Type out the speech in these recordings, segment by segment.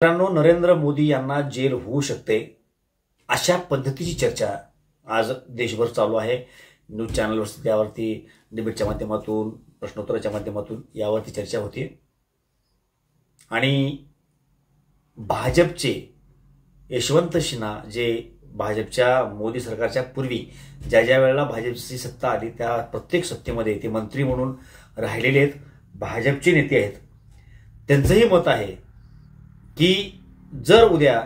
मित्रांनो, नरेंद्र मोदी यांना जेल होऊ शकते अशा पद्धतीची चर्चा आज देशभर चालू आहे. न्यूज चॅनलवर त्यावरती डिबेटच्या माध्यमातून, प्रश्नोत्तराच्या माध्यमातून यावरती चर्चा होते. आणि भाजपचे यशवंत सिन्हा, जे भाजपच्या मोदी सरकारच्या पूर्वी ज्या वेळेला भाजपची सत्ता आली त्या प्रत्येक सत्तेमध्ये ते मंत्री म्हणून राहिलेले आहेत, भाजपचे नेते आहेत. त्यांचंही मत आहे की जर उद्या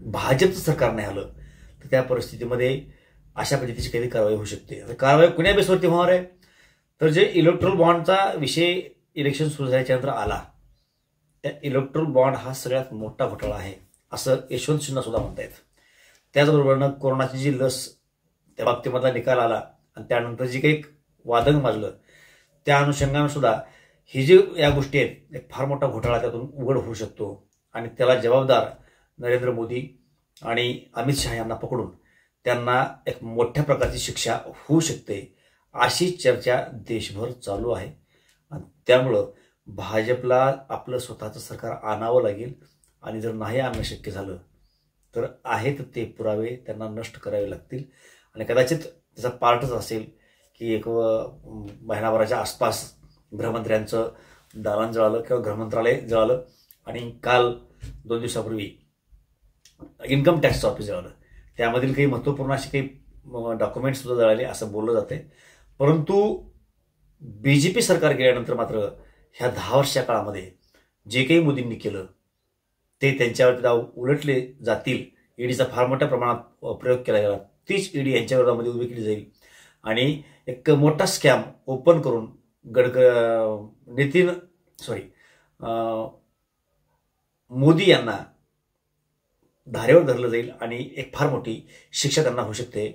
भाजपचं सरकार नाही आलं तर त्या परिस्थितीमध्ये अशा पद्धतीची काही कारवाई होऊ शकते. कारवाई कुण्या बेसवरती होणार आहे तर जे इलेक्ट्रोल बॉन्डचा विषय इलेक्शन सुरू झाल्याच्यानंतर आला, त्या इलेक्ट्रोल बॉन्ड हा सगळ्यात मोठा घोटाळा आहे असं यशवंत सिन्हा सुद्धा म्हणतायत. त्याचबरोबरनं कोरोनाची जी लस त्या बाबतीमधला निकाल आला आणि त्यानंतर जी काही वादंग माजलं त्या अनुषंगानं सुद्धा ही जी या गोष्टी आहेत एक फार मोठा घोटाळा त्यातून उघड होऊ शकतो आणि त्याला जबाबदार नरेंद्र मोदी आणि अमित शहा यांना पकडून त्यांना एक मोठ्या प्रकारची शिक्षा होऊ शकते अशी चर्चा देशभर चालू आहे. आणि त्यामुळं भाजपला आपलं स्वतःचं सरकार आणावं लागेल आणि जर नाही आणणं शक्य झालं तर आहेत ते पुरावे त्यांना नष्ट करावे लागतील. आणि कदाचित त्याचा पार्टच असेल की एक महिनाभराच्या आसपास गृहमंत्र्यांचं दालन जळालं किंवा गृहमंत्रालय जळालं आणि काल 2 दिवसापूर्वी इन्कम टॅक्सचं ऑफिस जळालं. त्यामधील काही महत्त्वपूर्ण असे काही डॉक्युमेंट्स सुद्धा जळाले असं बोललं जाते. परंतु बीजेपी सरकार गेल्यानंतर मात्र ह्या 10 वर्षाच्या काळामध्ये जे काही मोदींनी केलं ते त्यांच्यावरती डाव उलटले जातील. ईडीचा फार मोठ्या प्रमाणात प्रयोग केला गेला, तीच ईडी यांच्या विरोधामध्ये उभी केली जाईल आणि एक मोठा स्कॅम ओपन करून मोदी यांना धारेवर धरलं जाईल आणि एक फार मोठी शिक्षा त्यांना होऊ शकते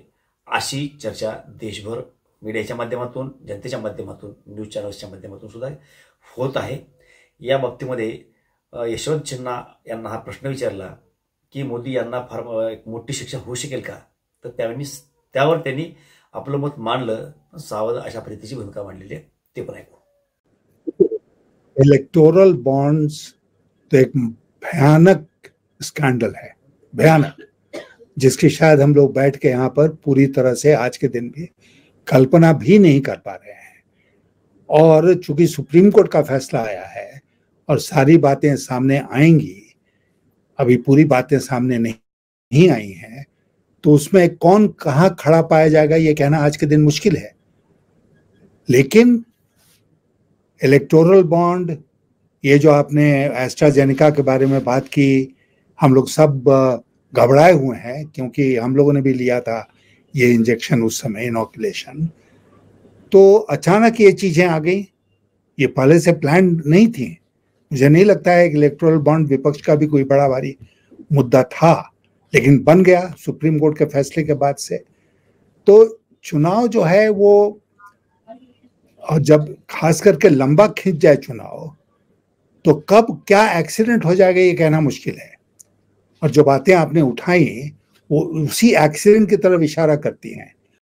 अशी चर्चा देशभर मीडियाच्या माध्यमातून, जनतेच्या माध्यमातून, न्यूज चॅनल्सच्या माध्यमातून सुद्धा होत आहे. या बाबतीमध्ये यशवंत सिन्हा यांना हा प्रश्न विचारला की मोदी यांना फार एक मोठी शिक्षा होऊ शकेल का, तर त्यावर त्यांनी आपलं मत मांडलं. सावध अशा पद्धतीची भूमिका मांडलेली आहे. ते पण ऐकू. इलेक्टोरल बॉन्ड्स तो एक भयानक स्कैंडल है, भयानक, जिसकी शायद हम लोग बैठ के यहाँ पर पूरी तरह से आज के दिन भी कल्पना भी नहीं कर पा रहे हैं. और चूंकि सुप्रीम कोर्ट का फैसला आया है और सारी बातें सामने आएंगी, अभी पूरी बातें सामने नहीं आई हैं, तो उसमें कौन कहाँ खड़ा पाया जाएगा ये कहना आज के दिन मुश्किल है. लेकिन इलेक्टोरल बॉन्ड, ये जो आपने एस्ट्राजेनेका के बारे में बात की, हम लोग सब घबराए हुए हैं क्योंकि हम लोगों ने भी लिया था ये इंजेक्शन उस समय, इनोकुलेशन. तो अचानक ये चीजें आ गई, ये पहले से प्लान नहीं थी. मुझे नहीं लगता है कि इलेक्टोरल बॉन्ड विपक्ष का भी कोई बड़ा भारी मुद्दा था, लेकिन बन गया सुप्रीम कोर्ट के फैसले के बाद से. तो चुनाव जो है वो, और जब खास करके लंबा खींच जाए चुनाव, तो कब क्या एक्सीडेंट हो जाएगा ये कहना मुश्किल है. और जो बातें आपने उठाई वो उसी एक्सीडेंट की तरफ इशारा करती हैं.